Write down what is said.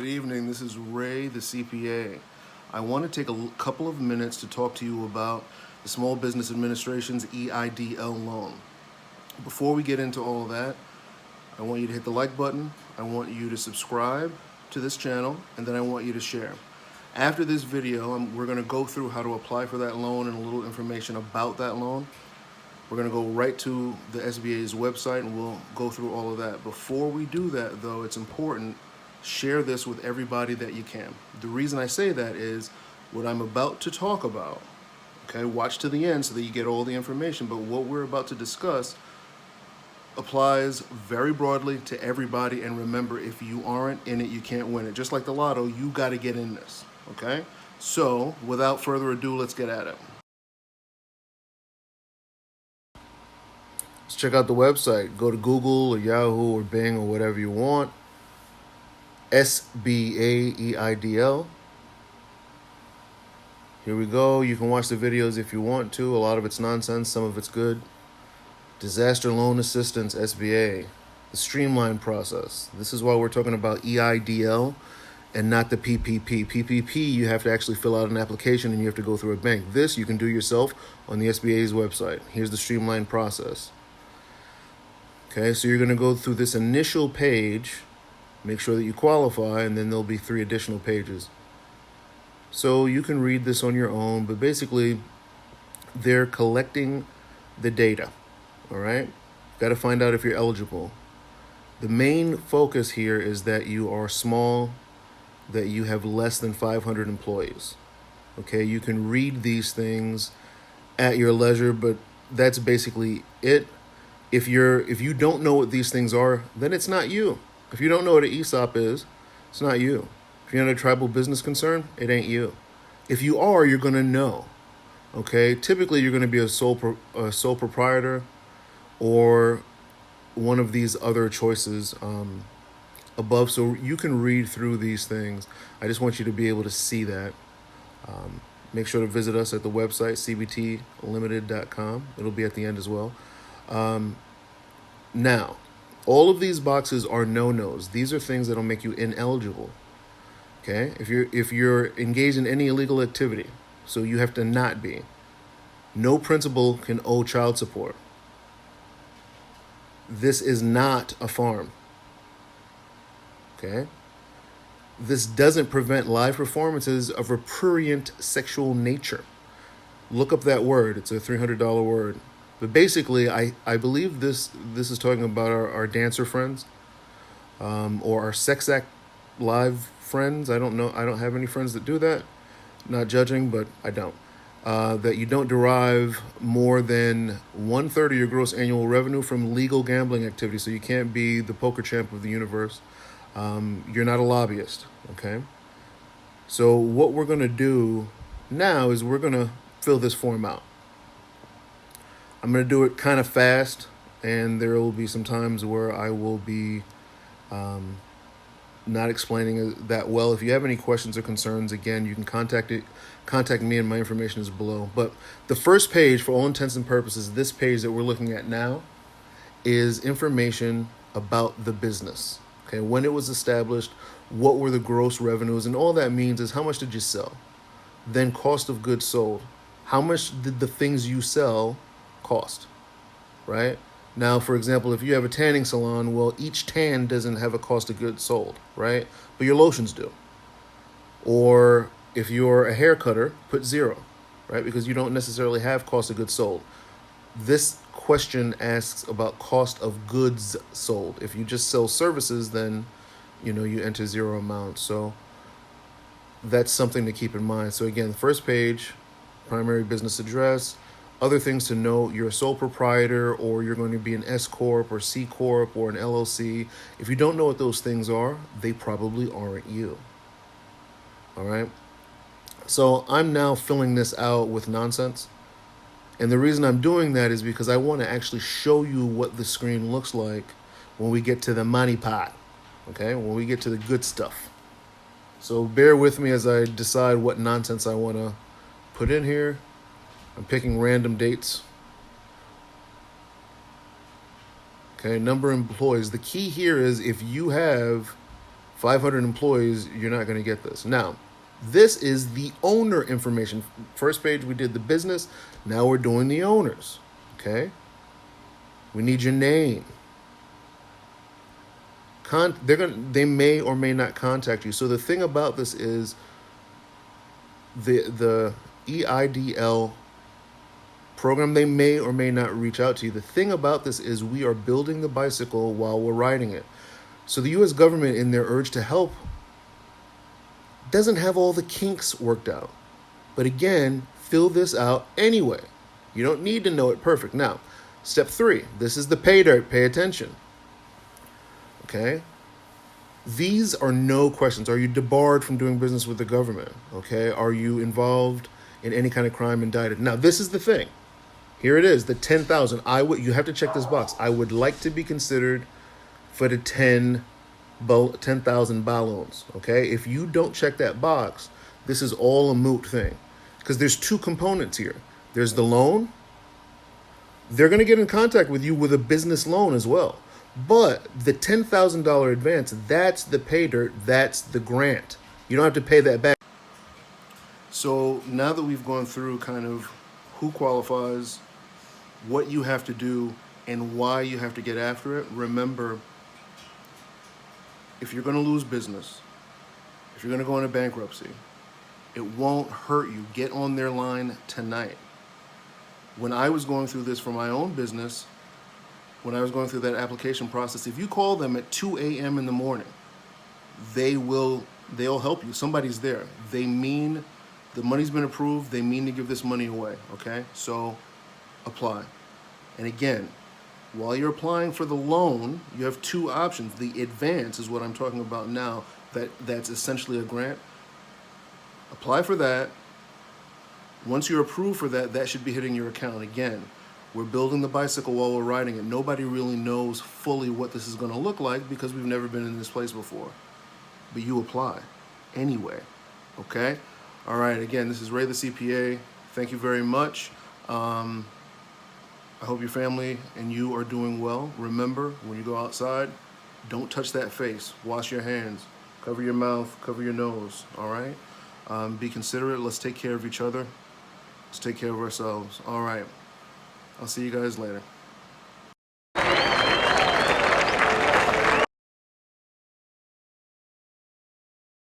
Good evening. This is Ray the CPA. I want to take a couple of minutes to talk to you about the Small Business Administration's EIDL loan. Before we get into all of that, I want you to hit the like button. I want you to subscribe to this channel, and then I want you to share. After this video, we're going to go through how to apply for that loan and a little information about that loan. We're going to go right to the SBA's website and we'll go through all of that. Before we do that, though, it's important, share this with everybody that you can. The reason I say that is what I'm about to talk about, okay, watch to the end so that you get all the information, but what we're about to discuss applies very broadly to everybody, and remember, if you aren't in it, you can't win it. Just like the lotto, you got to get in this, okay? So, without further ado, let's get at it. Let's check out the website. Go to Google or Yahoo or Bing or whatever you want. SBA EIDL. Here we go. You can watch the videos if you want to. A lot of it's nonsense, some of it's good. Disaster Loan Assistance, SBA. The streamlined process. This is why we're talking about EIDL and not the PPP. PPP, you have to actually fill out an application and you have to go through a bank. This you can do yourself on the SBA's website. Here's the streamlined process. Okay, so you're going to go through this initial page, make sure that you qualify, and then there'll be 3 additional pages. So you can read this on your own, but basically they're collecting the data, all right? Got to find out if you're eligible. The main focus here is that you are small, that you have less than 500 employees. Okay, you can read these things at your leisure, but that's basically it. If you don't know what these things are, then it's not you. If you don't know what an ESOP is, it's not you. If you're in a tribal business concern, it ain't you. If you are, you're going to know. Okay? Typically, you're going to be a sole proprietor or one of these other choices above. So you can read through these things. I just want you to be able to see that. Make sure to visit us at the website, cbtlimited.com. It'll be at the end as well. Now, all of these boxes are no-nos. These are things that'll make you ineligible. Okay? If you're engaged in any illegal activity, so you have to not be. No principal can owe child support. This is not a farm. Okay? This doesn't prevent live performances of a prurient sexual nature. Look up that word. It's a $300 word. But basically, I believe this is talking about our dancer friends or our sex act live friends. I don't know. I don't have any friends that do that. Not judging, but I don't. That you don't derive more than 1/3 of your gross annual revenue from legal gambling activity. So you can't be the poker champ of the universe. You're not a lobbyist, okay? So what we're going to do now is we're going to fill this form out. I'm going to do it kind of fast, and there will be some times where I will be not explaining it that well. If you have any questions or concerns, again, you can contact me, and my information is below. But the first page, for all intents and purposes, this page that we're looking at now, is information about the business. Okay, when it was established, what were the gross revenues, and all that means is how much did you sell? Then cost of goods sold. How much did the things you sell cost, right? Now, for example, if you have a tanning salon, well, each tan doesn't have a cost of goods sold, right? But your lotions do. Or if you're a hair cutter, put 0, right? Because you don't necessarily have cost of goods sold. This question asks about cost of goods sold. If you just sell services, then, you enter 0 amount. So that's something to keep in mind. So again, the first page, primary business address. Other things to note: you're a sole proprietor, or you're going to be an S Corp or C Corp or an LLC. If you don't know what those things are, they probably aren't you. All right? So I'm now filling this out with nonsense. And the reason I'm doing that is because I want to actually show you what the screen looks like when we get to the money pot. Okay? When we get to the good stuff. So bear with me as I decide what nonsense I want to put in here. I'm picking random dates. Okay, number of employees. The key here is if you have 500 employees, you're not going to get this. Now, this is the owner information. First page, we did the business. Now we're doing the owners. Okay? We need your name. They may or may not contact you. So the thing about this is the EIDL program, they may or may not reach out to you. The thing about this is we are building the bicycle while we're riding it. So the U.S. government, in their urge to help, doesn't have all the kinks worked out. But again, fill this out anyway. You don't need to know it perfect. Now, step 3. This is the pay dirt. Pay attention. Okay? These are no questions. Are you debarred from doing business with the government? Okay? Are you involved in any kind of crime indicted? Now, this is the thing. Here it is, the 10,000. You have to check this box. I would like to be considered for the 10,000 balloons. Okay? If you don't check that box, this is all a moot thing. Because there's 2 components here. There's the loan. They're going to get in contact with you with a business loan as well. But the $10,000 advance, that's the pay dirt, that's the grant. You don't have to pay that back. So now that we've gone through kind of who qualifies, what you have to do, and why you have to get after it, remember, if you're going to lose business, if you're going to go into bankruptcy, it won't hurt you. Get on their line tonight. When I was going through this for my own business, when I was going through that application process, if you call them at 2 a.m. in the morning, they'll help you. Somebody's there. They mean the money's been approved. They mean to give this money away, okay? So apply. And again, while you're applying for the loan, you have 2 options. The advance is what I'm talking about now. That's essentially a grant. Apply for that. Once you're approved for that, that should be hitting your account. Again, we're building the bicycle while we're riding it. Nobody really knows fully what this is going to look like because we've never been in this place before. But you apply anyway, okay? All right, again, this is Ray the CPA. Thank you very much. I hope your family and you are doing well. Remember, when you go outside, don't touch that face. Wash your hands. Cover your mouth. Cover your nose, all right? Be considerate. Let's take care of each other. Let's take care of ourselves. All right. I'll see you guys later.